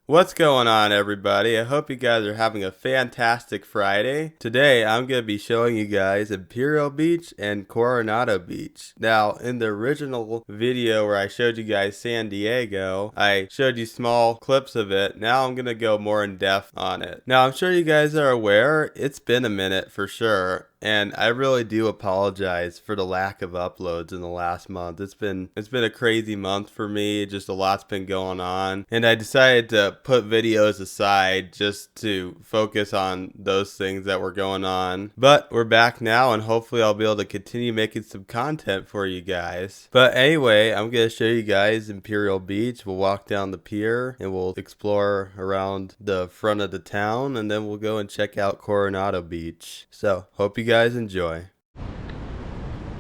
What's going on, everybody? I hope you guys are having a fantastic Friday. Today, I'm going to be showing you guys Imperial Beach and Coronado Beach. Now, in the original video where I showed you guys San Diego, I showed you small clips of it. Now I'm going to go more in depth on it. Now, I'm sure you guys are aware, it's been a minute for sure. And I really do apologize for the lack of uploads in the last month. It's been a crazy month for me. Just a lot's been going on. And I decided to put videos aside just to focus on those things that were going on. But we're back now, and hopefully I'll be able to continue making some content for you guys. But anyway, I'm going to show you guys Imperial Beach. We'll walk down the pier and we'll explore around the front of the town, and then we'll go and check out Coronado Beach. So, hope you guys enjoy.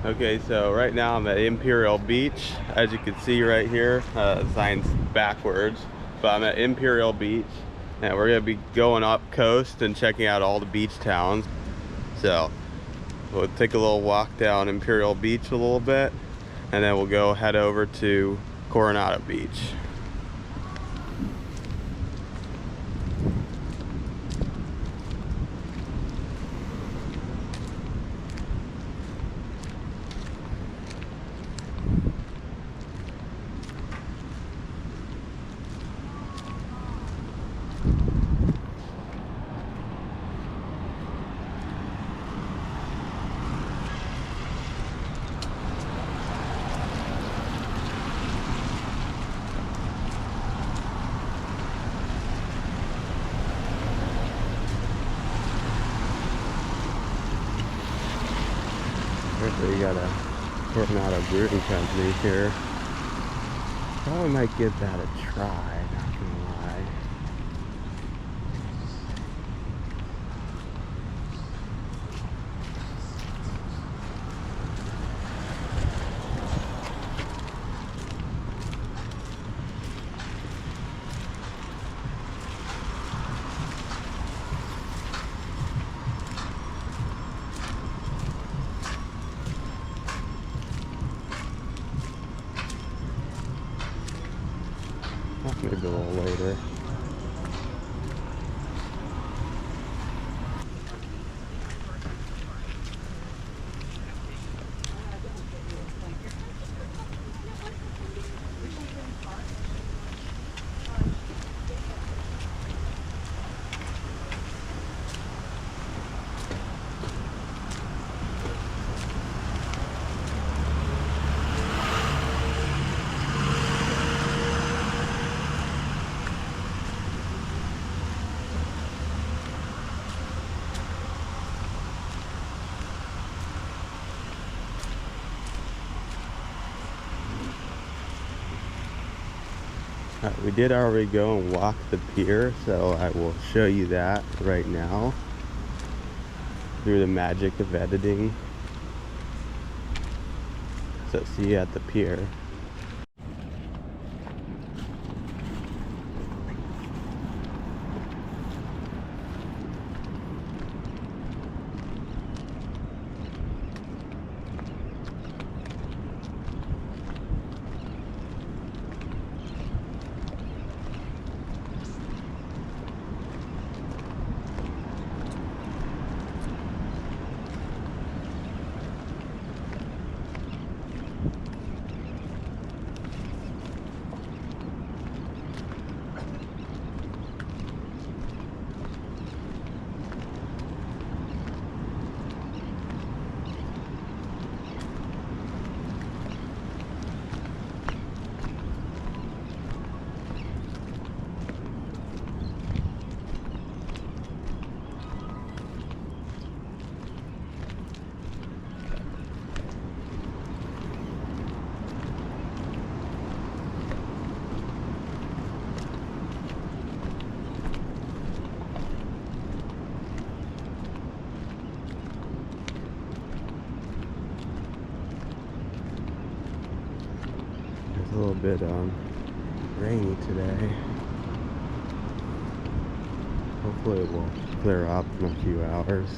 Okay, so right now I'm at Imperial Beach. As you can see right here, the sign's backwards, but I'm at Imperial Beach, and we're gonna be going up coast and checking out all the beach towns. So we'll take a little walk down Imperial Beach a little bit, and then we'll go head over to Coronado Beach. We got a Coronado Brewing Company here. Probably might give that a try, not gonna lie. Maybe a little later. We did already go and walk the pier, so I will show you that right now through the magic of editing. So see you at the pier. It's a little bit rainy today. Hopefully it will clear up in a few hours.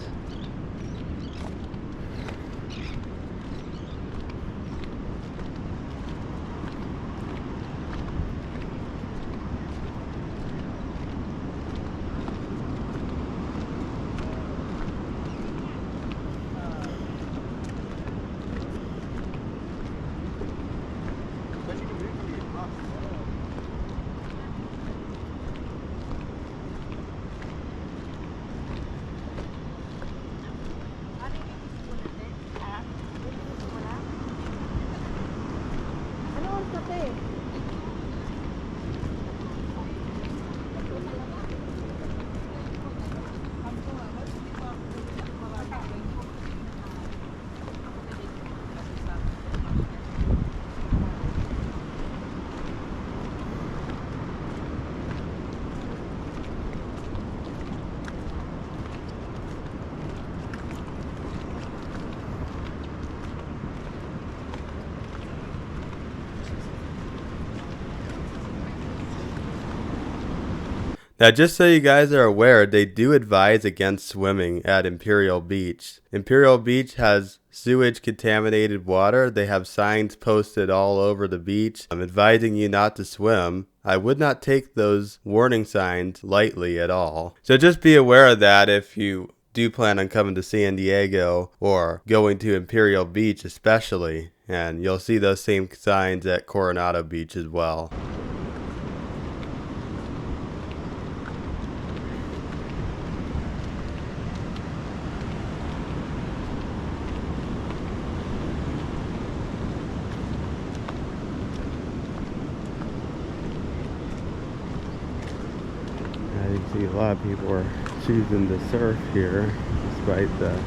Now, just so you guys are aware, they do advise against swimming at Imperial Beach. Imperial Beach has sewage contaminated water. They have signs posted all over the beach advising you not to swim. I would not take those warning signs lightly at all. So just be aware of that if you do plan on coming to San Diego or going to Imperial Beach especially. And you'll see those same signs at Coronado Beach as well. You can see a lot of people are choosing to surf here despite the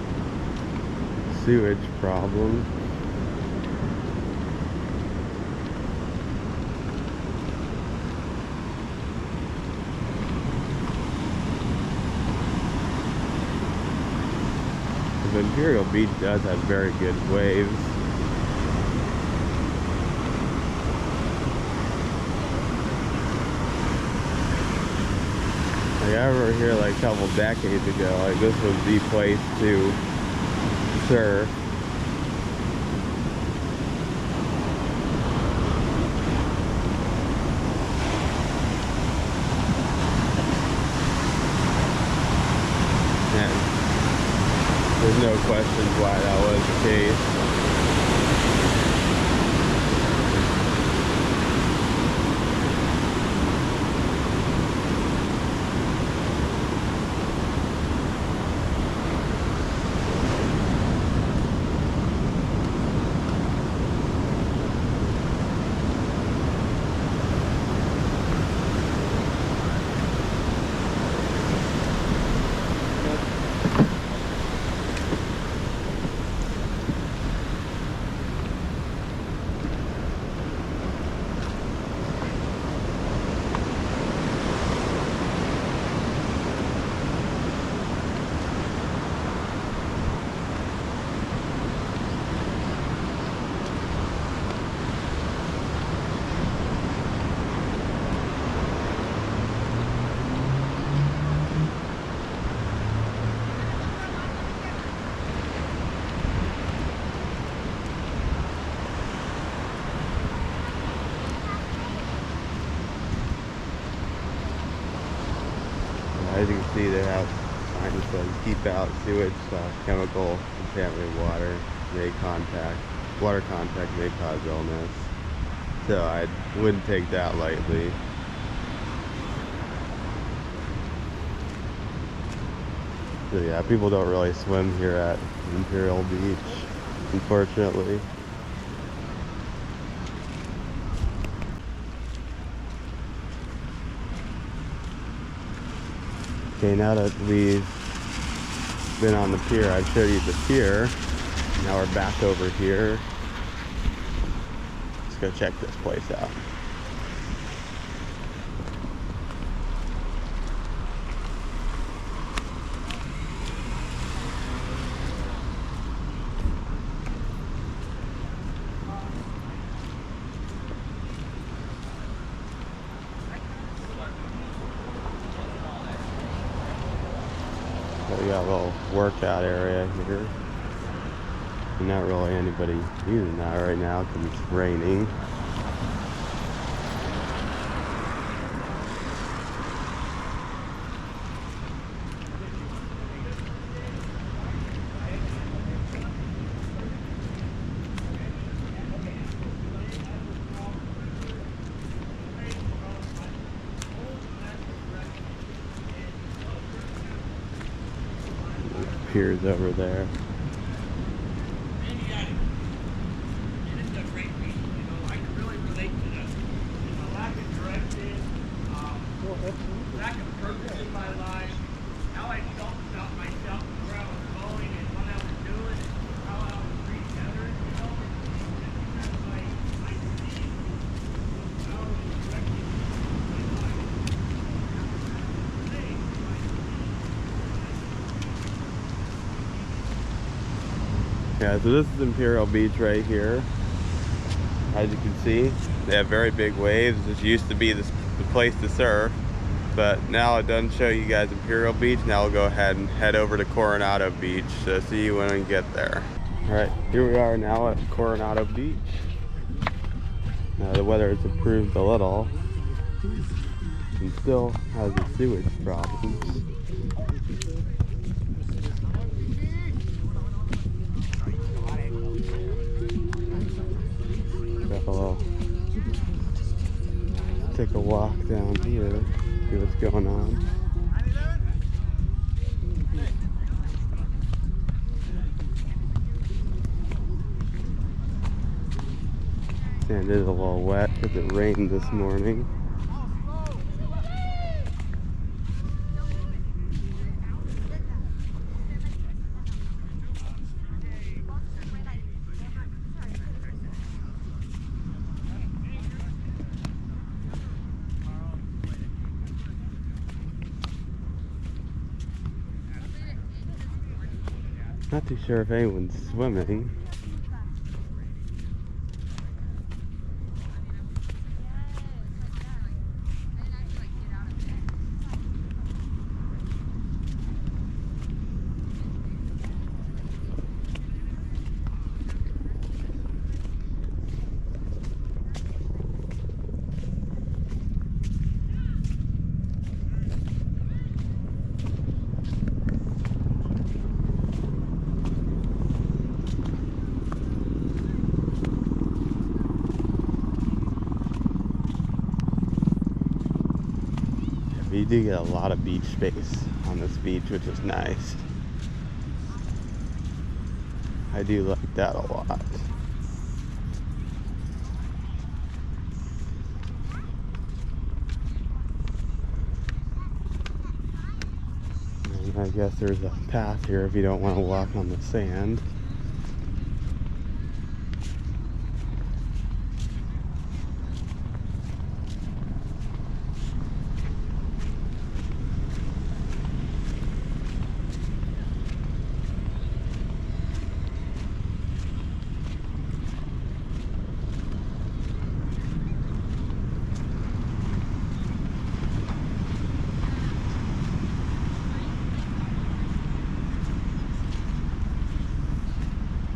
sewage problem. The Imperial Beach does have very good waves. Like I remember here like a couple decades ago, like this was the place to surf. And there's no question why that was the case. As you can see, they have signs that says keep out sewage, chemical contaminated water water contact may cause illness. So I wouldn't take that lightly. So yeah, people don't really swim here at Imperial Beach, unfortunately. Okay, now that we've been on the pier, I've showed you the pier. Now we're back over here. Let's go check this place out. We got a little workout area here. Not really anybody using that right now because it's raining. Piers over there. Lack of purpose in my life, how I felt about myself, where I was going, and what I was doing, and how I was treating others, you know. That's my disease. How I was directing my life. Yeah, so this is Imperial Beach right here. As you can see, they have very big waves. This used to be the place to surf. But now it doesn't show you guys Imperial Beach. Now we'll go ahead and head over to Coronado Beach. So see you when we get there. All right, here we are now at Coronado Beach. The weather has improved a little and still has the sewage problems. So take a walk down here, see what's going on. Sand is a little wet because it rained this morning. Not too sure if anyone's swimming. You do get a lot of beach space on this beach, which is nice. I do like that a lot. And I guess there's a path here if you don't want to walk on the sand.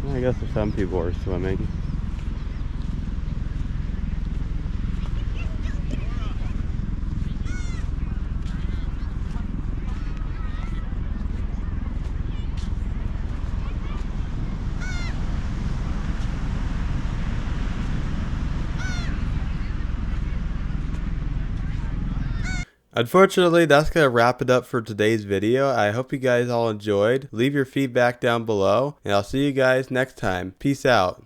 I guess there's some people are swimming. Unfortunately, that's going to wrap it up for today's video. I hope you guys all enjoyed. Leave your feedback down below, and I'll see you guys next time. Peace out.